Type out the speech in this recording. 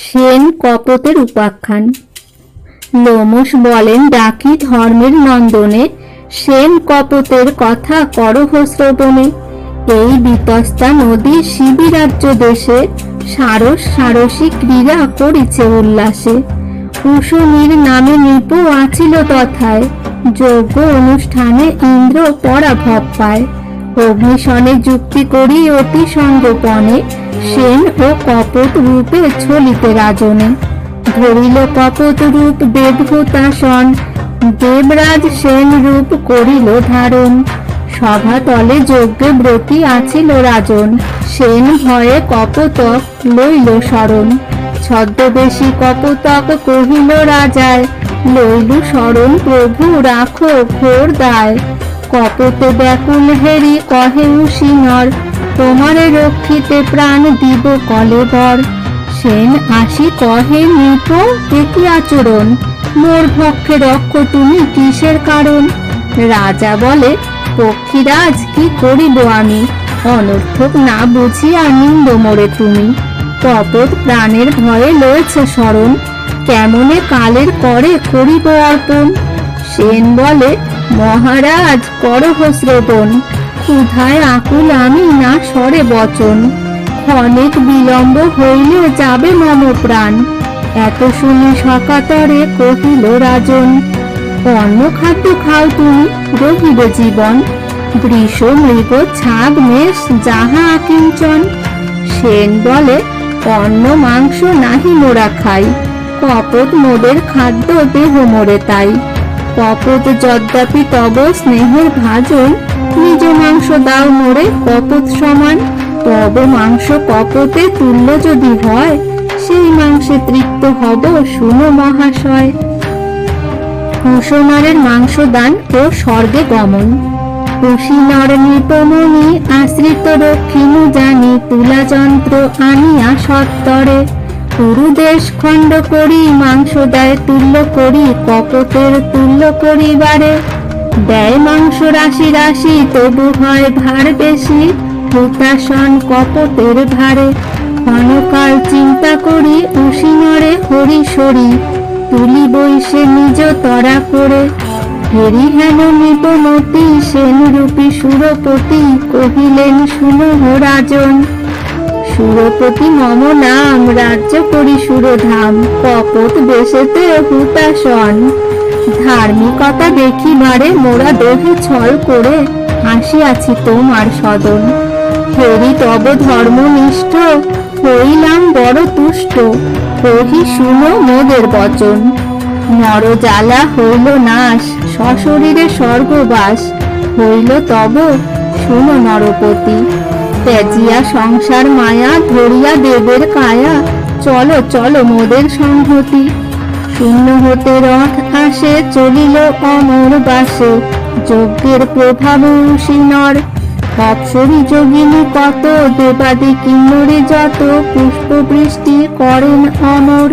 সেন কপতের উপাখ্যান। লোমশ বলেন, ডাকি ধর্মের নন্দনে, সেন কপতের কথা করহ শ্রবণে। এই বিতস্তা নদী শিবিরাজ্য দেশে, সারস সারসী ক্রীড়া করিছে উল্লাসে। কুসুমীর নামে নৃপ আছিল তথায়, যজ্ঞ অনুষ্ঠানে ইন্দ্র পরাভব পায়। অগ্নিশনে যুক্তি করি অতি সঙ্গোপনে, সেন ও কপট রূপে ছলিতে রাজনে। ধরিল কপট রূপ দেবহূতাসন, দেবরাজ সেন রূপ করিল ধারণ। সভা তলে যজ্ঞে ব্রতী আছিল রাজন, সেন ভয়ে কপোতক লইল শরণ। ছদ্মবেশী কপোতক কহিল রাজায়, লইলু শরণ প্রভু রাখো ঘোর দায়। কপতে ব্যাকুল হেরি কহে উশিনর, তোমারে রক্ষিতে প্রাণ দিব কলেবর। সেন আসি কহে, নৃপ এ কি আচরণ, মোর পক্ষে রক্ষ তুমি কিসের কারণ। রাজা বলে, পক্ষীরাজ কি করিব আমি, অনর্থক না বুঝিয়া নিন্দ মোরে তুমি। কপট প্রাণের ভয়ে লয়েছে শরণ, কেমনে কালের করে করিব অর্পণ। সেন বলে, মহারাজ করহ শ্রবণ, ক্ষুধায় আকুল আমি না সরে বচন। অনেক বিলম্ব হইলে যাবে মম প্রাণ, এত শুনি সকাতরে কহিল রাজন। অন্ন খাদ্য খাও তুমি, রহিবে জীবন, বৃষ মৃগ ছাগ মেষ যাহা আকিঞ্চন। সেন বলে, অন্ন মাংস নাহি মোরা খাই, কপট মোদের খাদ্য দেহ মোরে তাই। কপট যদ্যাপি তব স্নেহের ভাজন, নিজ মাংস দাও মোরে কপট সমান। তব মাংস কপটে তুল্য যদি হয়, সেই মাংসে তৃপ্ত হব শুনো মহাশয়। কুসুমারের মাংস দান ও স্বর্গে গমন। কুশিনর নৃপমণি আশ্রিত রক্ষিণু জানি, তুলা যন্ত্র আনিয়া সত্তরে। পুরুদেশ খণ্ড করি মাংস দেয় তুল্য করি, কপটের তুল্য করিবারে। দেয় মাংস রাশি রাশি, তবু হয় ভার বেশি, হুতাসন কপটের ভারে। ক্ষণকাল চিন্তা করি উশিনরে হরি সরি, তুলি বইসে নিজ তরা করে। হেরি হেন নৃপমতি সেন রূপী সুরপতি, কহিলেন শুনহ রাজন। সুরপতি মম নাম, রাজ্য করি সুরধাম, কপট বেশেতে হুতাসন। ধার্মিকতা দেখিবারে মোরা দোহে ছল করে, আসিয়াছি তোমার সদন। হেরি তব ধর্মনিষ্ঠ, হইলাম বড় তুষ্ট, কহি শুনো মোদের বচন। নরজ্বালা হইল নাশ, সশরীরে স্বর্গবাস, হইল তব শুনো নরপতি। ত্যাজিয়া সংসার মায়া, ধরিয়া দেবের কায়া, চলো চলো মোদের সংহতি। শূন্য হতে রথ আসে, চলিল অমর বাসে, যজ্ঞের প্রভাব উশিনর। অপ্সরী যোগিনী কত, দেবাদি কিন্নরে যত, পুষ্প বৃষ্টি করেন অমর।